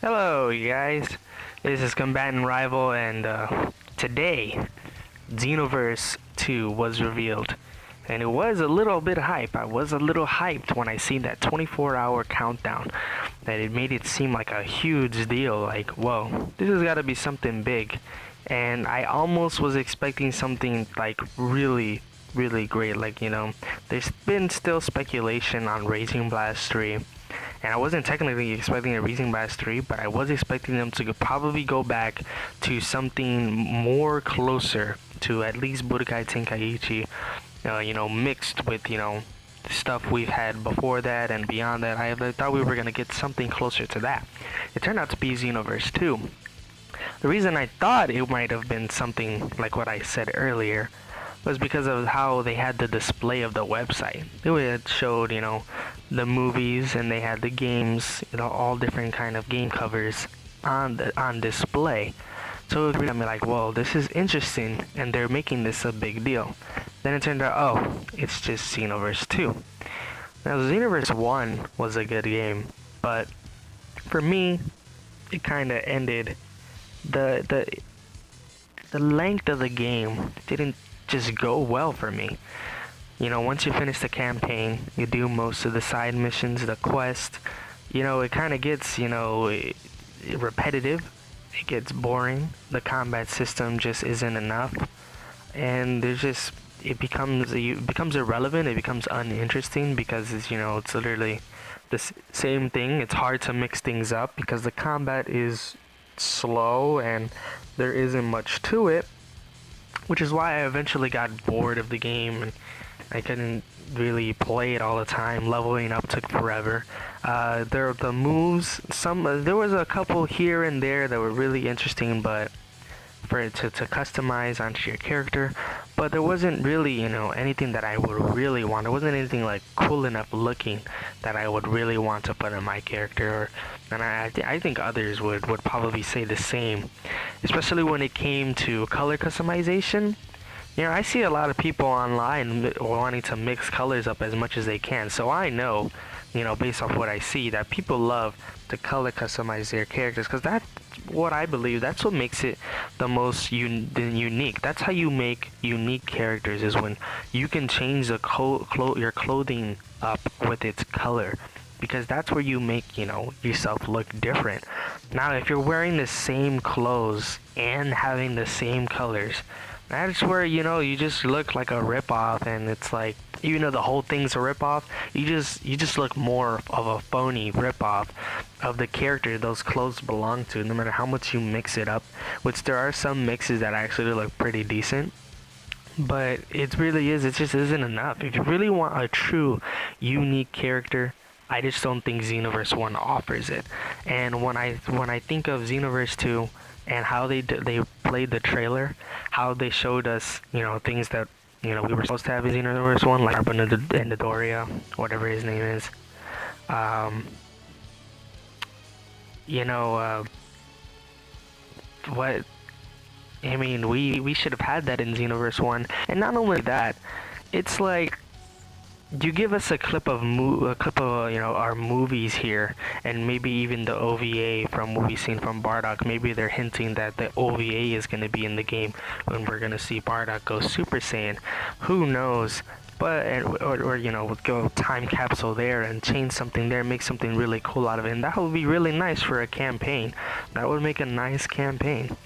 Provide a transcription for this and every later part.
Hello, you guys. This is Combatant Rival, and today, Xenoverse 2 was revealed. And it was a little bit hype. I was a little hyped when I seen that 24-hour countdown. That it made it seem like a huge deal. Like, whoa, this has got to be something big. And I almost was expecting something like really great. Like, there's been still speculation on Raging Blast 3. And I wasn't technically expecting a Raging Blast 3, but I was expecting them to probably go back to something more closer to at least Budokai Tenkaichi, mixed with, stuff we've had before that and beyond that. I thought we were going to get something closer to that. It turned out to be Xenoverse 2. The reason I thought it might have been something like what I said earlier was because of how they had the display of the website. They had showed, the movies, and they had the games, all different kind of game covers on display. So it got me like, whoa, this is interesting, and they're making this a big deal. Then it turned out, oh, it's just Xenoverse 2. Now, Xenoverse 1 was a good game, but for me, it kind of ended. The length of the game didn't just go well for me. Once you finish the campaign, you do most of the side missions, the quest, it kind of gets, repetitive. It gets boring. The combat system just isn't enough. And it becomes irrelevant. It becomes uninteresting because it's literally the same thing. It's hard to mix things up because the combat is slow and there isn't much to it, which is why I eventually got bored of the game and I couldn't really play it all the time. Leveling up took forever. The moves, there was a couple here and there that were really interesting, but for it to customize onto your character, but there wasn't really anything that I would really want. There wasn't anything like cool enough looking that I would really want to put in my character, and I think others would probably say the same, especially when it came to color customization. I see a lot of people online wanting to mix colors up as much as they can, so I know, based off what I see, that people love to color customize their characters, because that's what I believe, that's what makes it the most unique. That's how you make unique characters, is when you can change your clothing up with its color, because that's where you make, yourself look different. Now, if you're wearing the same clothes and having the same colors, that's where, you just look like a ripoff, and it's like, even though the whole thing's a ripoff, you just look more of a phony ripoff of the character those clothes belong to, no matter how much you mix it up, which there are some mixes that actually look pretty decent. But it just isn't enough. If you really want a true, unique character, I just don't think Xenoverse 1 offers it. And when I think of Xenoverse 2 and how they played the trailer, how they showed us, things that, we were supposed to have in Xenoverse 1, like Arbon and Doria, whatever his name is. What, I mean, we should have had that in Xenoverse 1. And not only that, it's like, you give us a clip of our movies here, and maybe even the OVA from what we've seen from Bardock. Maybe they're hinting that the OVA is going to be in the game when we're going to see Bardock go Super Saiyan. Who knows? But or go time capsule there and change something there, make something really cool out of it, and that would be really nice for a campaign. That would make a nice campaign.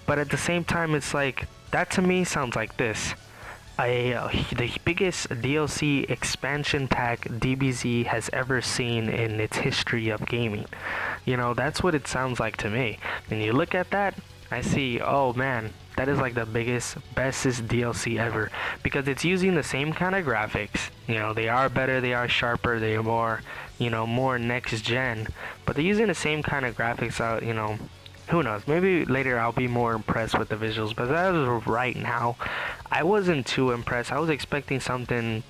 But at the same time, it's like, that to me sounds like this. The biggest DLC expansion pack DBZ has ever seen in its history of gaming. That's what it sounds like to me. When you look at that, I see, oh man, that is like the bestest DLC ever. Because it's using the same kind of graphics. They are better, they are sharper, they are more, more next gen. But they're using the same kind of graphics out, who knows? Maybe later I'll be more impressed with the visuals, but as of right now, I wasn't too impressed. I was expecting something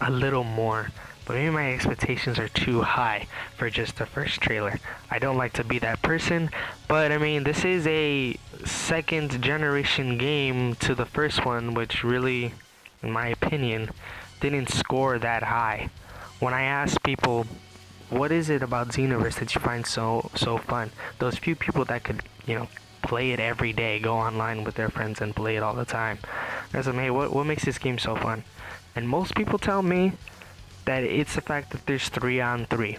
a little more, but maybe my expectations are too high for just the first trailer. I don't like to be that person, but I mean, this is a second generation game to the first one, which really, in my opinion, didn't score that high. When I asked people what is it about Xenoverse that you find so fun? Those few people that could, play it every day, go online with their friends and play it all the time. I said, hey, what makes this game so fun? And most people tell me that it's the fact that there's 3-on-3.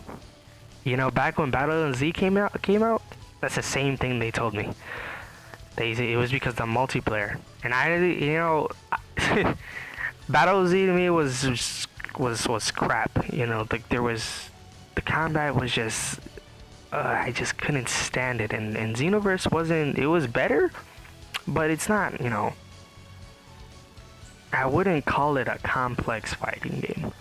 Back when Battle Z came out, that's the same thing they told me. It was because of the multiplayer, and Battle Z to me was crap. Like the combat was just, I just couldn't stand it, and Xenoverse wasn't. It was better, but it's not. I wouldn't call it a complex fighting game.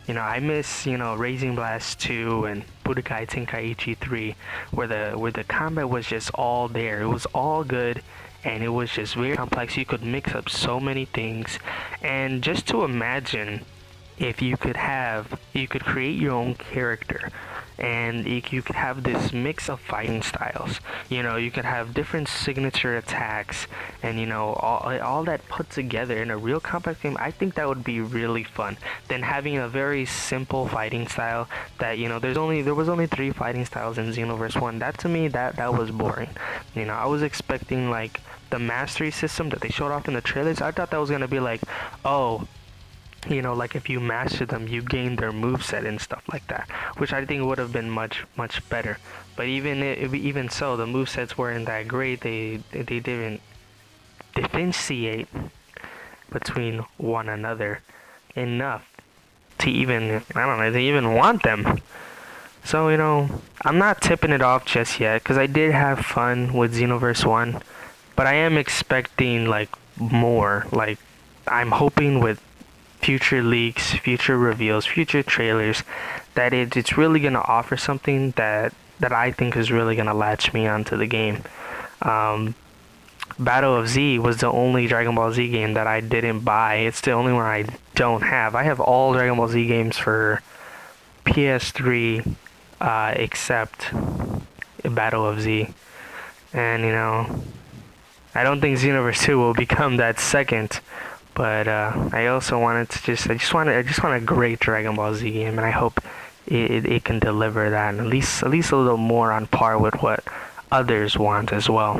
I miss, Raising Blast 2 and Budokai Tenkaichi 3, where the combat was just all there. It was all good, and it was just very complex. You could mix up so many things, and just to imagine if you could create your own character, and you could have this mix of fighting styles. You could have different signature attacks, and all that put together in a real complex game. I think that would be really fun than having a very simple fighting style that there was only 3 fighting styles in Xenoverse 1. That to me, that was boring. I was expecting like the mastery system that they showed off in the trailers. I thought that was gonna be like, oh, like if you master them, you gain their moveset and stuff like that, which I think would have been much better. But even so, the movesets weren't that great. They didn't differentiate between one another enough to even, I don't know, to even want them. So, I'm not tipping it off just yet, because I did have fun with Xenoverse 1, but I am expecting like more. Like, I'm hoping with future leaks, future reveals, future trailers, that it's really gonna offer something that I think is really gonna latch me onto the game. Battle of Z was the only Dragon Ball Z game that I didn't buy. It's the only one I don't have. I have all Dragon Ball Z games for PS3, except Battle of Z. And I don't think Xenoverse 2 will become that second. But I also wanted to I just want a great Dragon Ball Z game, and I hope it can deliver that, at least a little more on par with what others want as well.